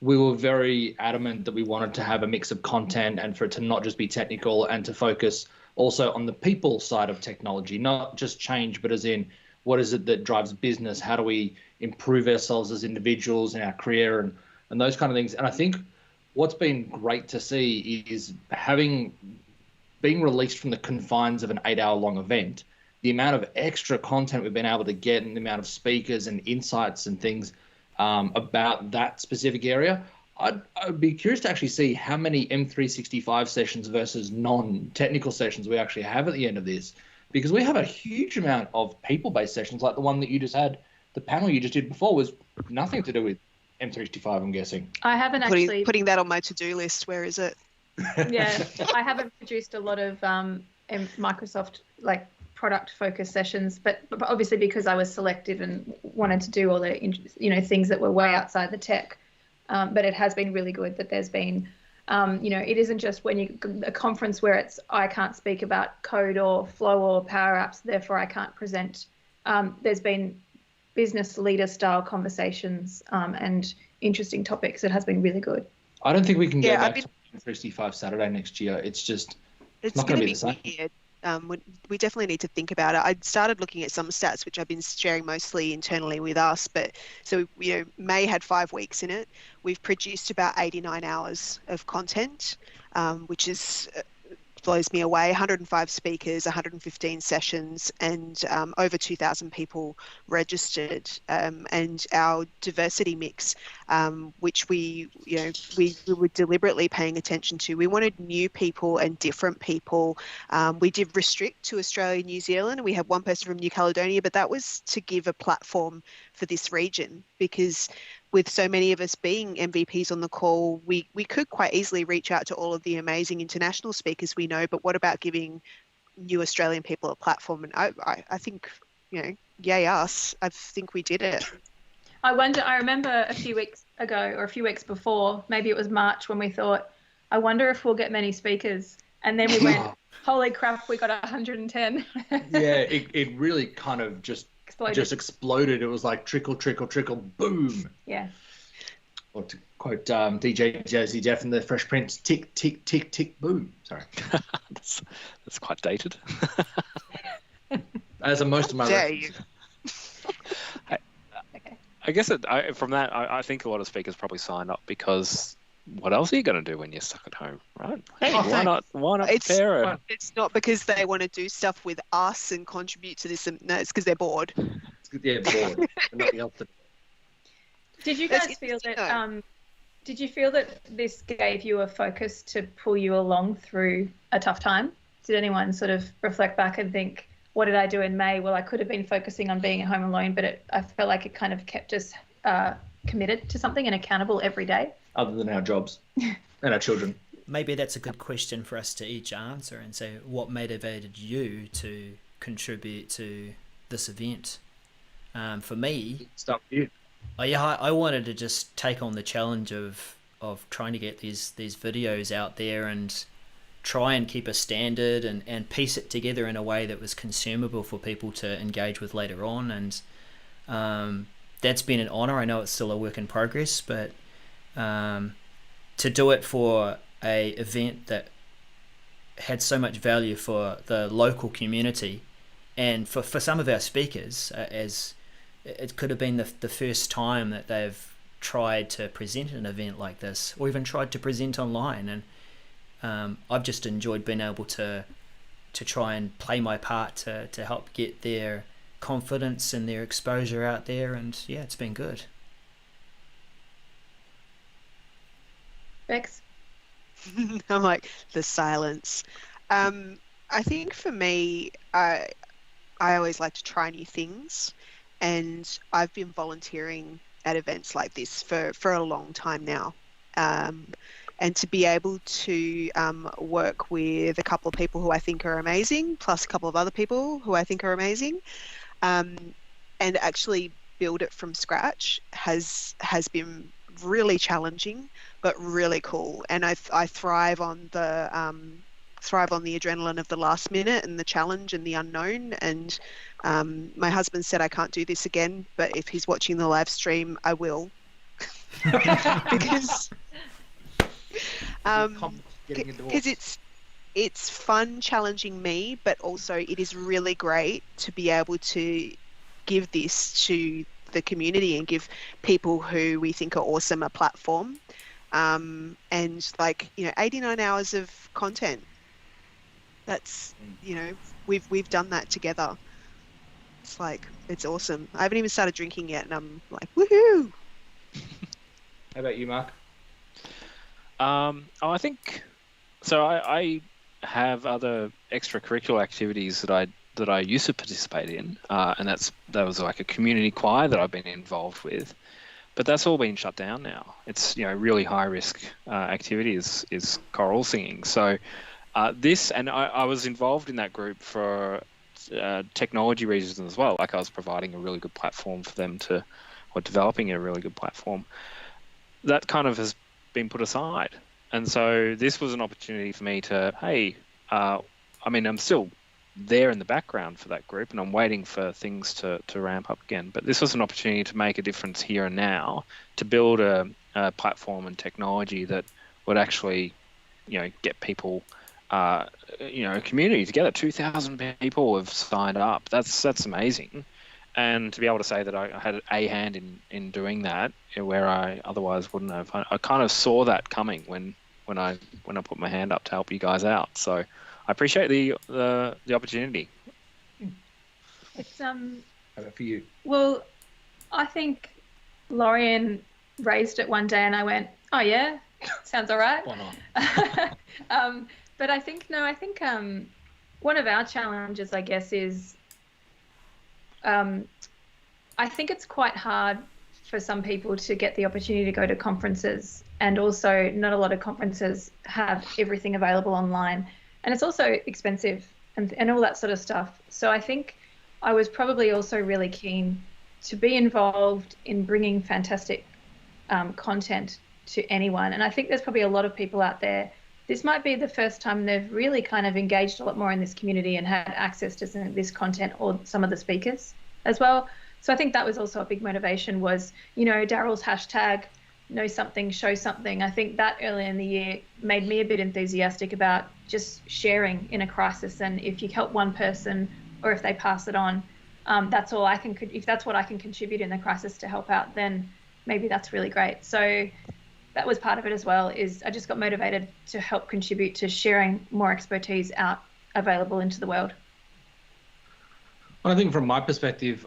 we were very adamant that we wanted to have a mix of content and for it to not just be technical, and to focus also on the people side of technology, not just change, but as in what is it that drives business? How do we improve ourselves as individuals in our career and those kind of things? And I think what's been great to see is being released from the confines of an 8-hour-long event, the amount of extra content we've been able to get and the amount of speakers and insights and things about that specific area. I'd be curious to actually see how many M365 sessions versus non-technical sessions we actually have at the end of this, because we have a huge amount of people-based sessions, like the one that you just had, the panel you just did before was nothing to do with M365, I'm guessing. I haven't actually putting that on my to-do list. Where is it? Yeah, I haven't produced a lot of Microsoft product focused sessions, but obviously because I was selective and wanted to do all the things that were way outside the tech. But it has been really good that there's been it isn't just a conference where I can't speak about code or flow or Power Apps, therefore I can't present. There's been business leader style conversations and interesting topics. It has been really good. I don't think we can go back to 365 Saturday next year. It's not going to be the same. Weird. We definitely need to think about it. I started looking at some stats, which I've been sharing mostly internally with us. But so, May had 5 weeks in it. We've produced about 89 hours of content, which is blows me away. 105 speakers, 115 sessions, and over 2,000 people registered. And our diversity mix, which we were deliberately paying attention to. We wanted new people and different people. We did restrict to Australia, New Zealand. We had one person from New Caledonia, but that was to give a platform for this region, because with so many of us being MVPs on the call, we could quite easily reach out to all of the amazing international speakers we know, but what about giving new Australian people a platform? And I think, yay us, I think we did it. I remember a few weeks ago or a few weeks before, maybe it was March, when we thought, I wonder if we'll get many speakers. And then we went, holy crap, we got 110. Yeah, it really kind of just exploded. It was like trickle, trickle, trickle, boom. Yeah. Or to quote DJ Jersey Jeff in the Fresh Prince, tick, tick, tick, tick, boom. Sorry. That's quite dated. As are most of my references. I guess from that, I think a lot of speakers probably sign up because what else are you going to do when you're stuck at home, right? right? Hey, Oh, why thanks. not? Why not It's- prepare it? It's not because they want to do stuff with us and contribute to this. No, it's because they're bored. Yeah, bored. Nothing else to do. Did you That's guys feel interesting, that did you feel that this gave you a focus to pull you along through a tough time? Did anyone sort of reflect back and think, what did I do in May? Well, I could have been focusing on being at home alone, but I felt like it kind of kept us committed to something and accountable every day. Other than our jobs and our children. Maybe that's a good question for us to each answer and say, what motivated you to contribute to this event? For me, Start with you. I wanted to just take on the challenge of trying to get these videos out there and try and keep a standard and piece it together in a way that was consumable for people to engage with later on. And that's been an honor. I know it's still a work in progress, but to do it for a event that had so much value for the local community and for some of our speakers, as it could have been the first time that they've tried to present an event like this, or even tried to present online. And I've just enjoyed being able to try and play my part to help get their confidence and their exposure out there. And yeah, it's been good. Bex? I'm like, the silence. I think for me, I always like to try new things, and I've been volunteering at events like this for a long time now. And to be able to work with a couple of people who I think are amazing, plus a couple of other people who I think are amazing, and actually build it from scratch has been really challenging, but really cool. And I thrive on the adrenaline of the last minute and the challenge and the unknown. And my husband said I can't do this again, but if he's watching the live stream, I will. because it's fun challenging me, but also it is really great to be able to give this to the community and give people who we think are awesome a platform. And 89 hours of content. That's, we've done that together. It's like, it's awesome. I haven't even started drinking yet, and I'm like, woohoo! How about you, Mark? I think so. I have other extracurricular activities that I used to participate in, and that was like a community choir that I've been involved with, but that's all been shut down now. It's really high risk activity is choral singing. So this, and I was involved in that group for technology reasons as well. Like I was providing a really good platform for them or developing a really good platform. That kind of has been put aside, and so this was an opportunity for me to, I'm still there in the background for that group, and I'm waiting for things to ramp up again. But this was an opportunity to make a difference here and now, to build a platform and technology that would actually, get people, a community together. 2,000 people have signed up. That's amazing. And to be able to say that I had a hand in doing that, where I otherwise wouldn't have, I kind of saw that coming when I put my hand up to help you guys out. So I appreciate the opportunity. It's How about for you? well, I think Lorian raised it one day, and I went, "Oh yeah, sounds all right." Why not? But I think one of our challenges, I guess, is I think it's quite hard for some people to get the opportunity to go to conferences, and also not a lot of conferences have everything available online, and it's also expensive and all that sort of stuff. So I think I was probably also really keen to be involved in bringing fantastic content to anyone. And I think there's probably a lot of people out there, this might be the first time they've really kind of engaged a lot more in this community and had access to this content, or some of the speakers as well. So I think that was also a big motivation, was, Daryl's hashtag, know something, show something. I think that early in the year made me a bit enthusiastic about just sharing in a crisis. And if you help one person, or if they pass it on, that's all I can, if that's what I can contribute in the crisis to help out, then maybe that's really great. So that was part of it as well. Is I just got motivated to help contribute to sharing more expertise out available into the world. I think from my perspective,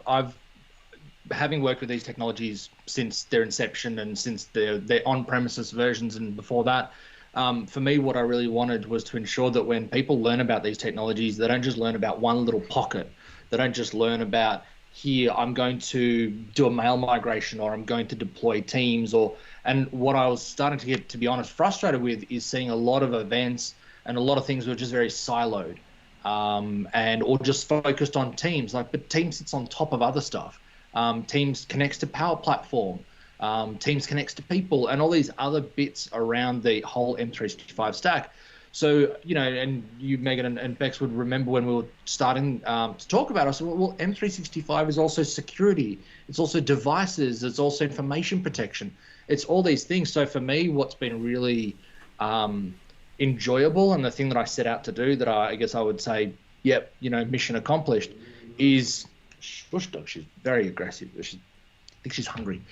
having worked with these technologies since their inception and since their on-premises versions and before that, for me, what I really wanted was to ensure that when people learn about these technologies, they don't just learn about one little pocket. They don't just learn about, here, I'm going to do a mail migration, or I'm going to deploy Teams, and what I was starting to get, to be honest, frustrated with is seeing a lot of events and a lot of things were just very siloed, or just focused on Teams. But Teams sits on top of other stuff. Teams connects to Power Platform. Teams connects to people and all these other bits around the whole M365 stack. So, and you, Megan and Bex, would remember when we were starting to talk about it, I said, well, M365 is also security. It's also devices. It's also information protection. It's all these things. So for me, what's been really enjoyable, and the thing that I set out to do that I guess I would say, yep, mission accomplished, is, shush dog, she's very aggressive. I think she's hungry.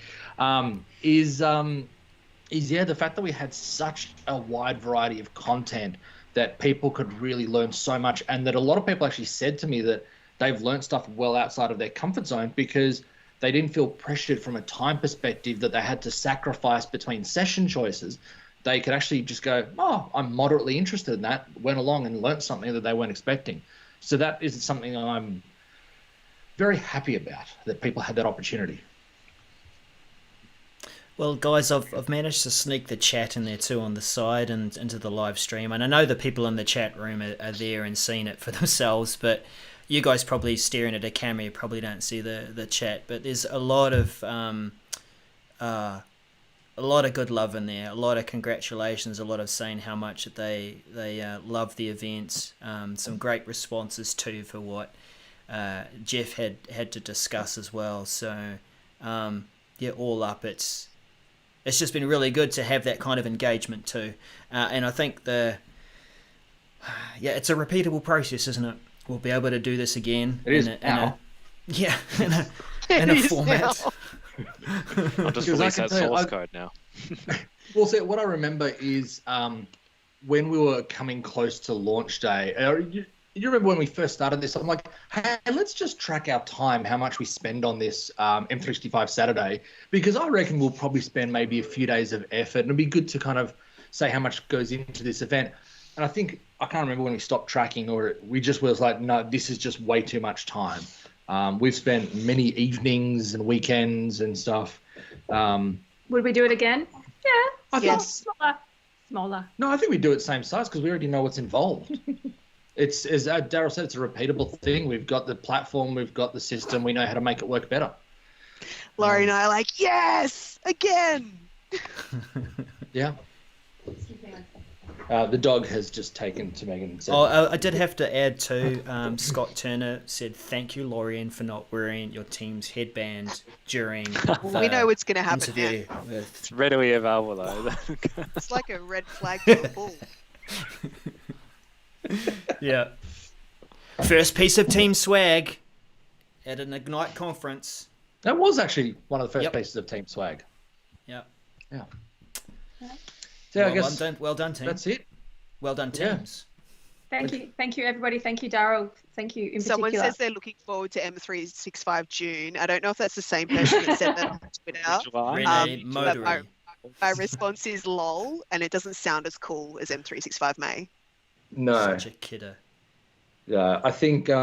Is the fact that we had such a wide variety of content that people could really learn so much, and that a lot of people actually said to me that they've learned stuff well outside of their comfort zone because they didn't feel pressured from a time perspective that they had to sacrifice between session choices. They could actually just go, oh, I'm moderately interested in that, went along and learned something that they weren't expecting. So that is something I'm very happy about, that people had that opportunity. Well, guys, I've managed to sneak the chat in there too on the side and into the live stream. And I know the people in the chat room are there and seeing it for themselves, but you guys probably staring at a camera, you probably don't see the chat. But there's a lot of good love in there, a lot of congratulations, a lot of saying how much they love the events. Some great responses too for what Jeff had to discuss as well. So all up, it's just been really good to have that kind of engagement too. And I think it's a repeatable process, isn't it? We'll be able to do this again. It is now. In a format. I'll just release that source code now. Well, so what I remember is when we were coming close to launch day, you remember when we first started this, I'm like, hey, let's just track our time, how much we spend on this M365 Saturday, because I reckon we'll probably spend maybe a few days of effort, and it'd be good to kind of say how much goes into this event. And I can't remember when we stopped tracking, or we just was like, no, this is just way too much time. We've spent many evenings and weekends and stuff. Would we do it again? Yeah. Yes. Smaller. No, I think we do it same size because we already know what's involved. It's, as Daryl said, it's a repeatable thing. We've got the platform, we've got the system, we know how to make it work better. Laurie and I are like, yes, again. Yeah. The dog has just taken to Megan. I did have to add too, Scott Turner said, thank you, Lorian, for not wearing your team's headband during we know what's going to happen interview. now. It's readily available, though. It's like a red flag to a bull. Yeah. First piece of team swag at an Ignite conference. That was actually one of the first pieces of team swag. Yep. Yeah. So I guess well done, team. That's it. Well done, teams. Thank you, everybody. Thank you, Daryl. Thank you in Someone particular. says they're looking forward to M365 June. I don't know if that's the same person that said that on Twitter. Renee Motory. My response is lol, and it doesn't sound as cool as M365 May. No. Such a kidder. Yeah, I think this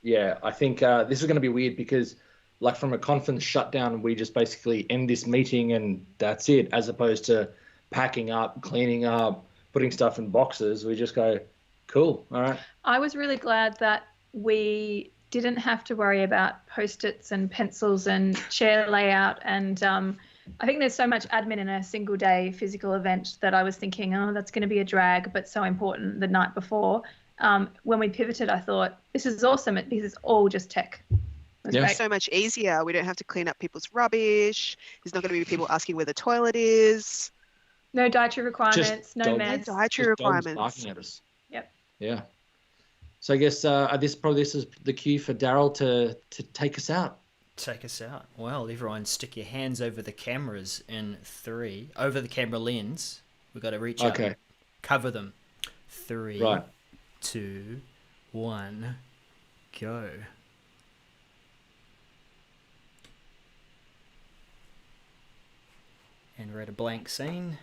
is going to be weird because, like, from a conference shutdown, we just basically end this meeting and that's it, as opposed to packing up, cleaning up, putting stuff in boxes. We just go, cool, all right. I was really glad that we didn't have to worry about Post-its and pencils and chair layout. And I think there's so much admin in a single day physical event that I was thinking, oh, that's going to be a drag, but so important the night before. When we pivoted, I thought, this is awesome. This is all just tech. It's so much easier. We don't have to clean up people's rubbish. There's not going to be people asking where the toilet is. No dietary requirements, no meds. Dietary requirements. Barking at us. Yep. Yeah. So I guess this is the cue for Daryl to take us out. take us out. Well, everyone stick your hands over the cameras in 3. Over the camera lens. We've got to reach up. Okay. Cover them. 3, Right. 2, 1, go. And we're at a blank scene.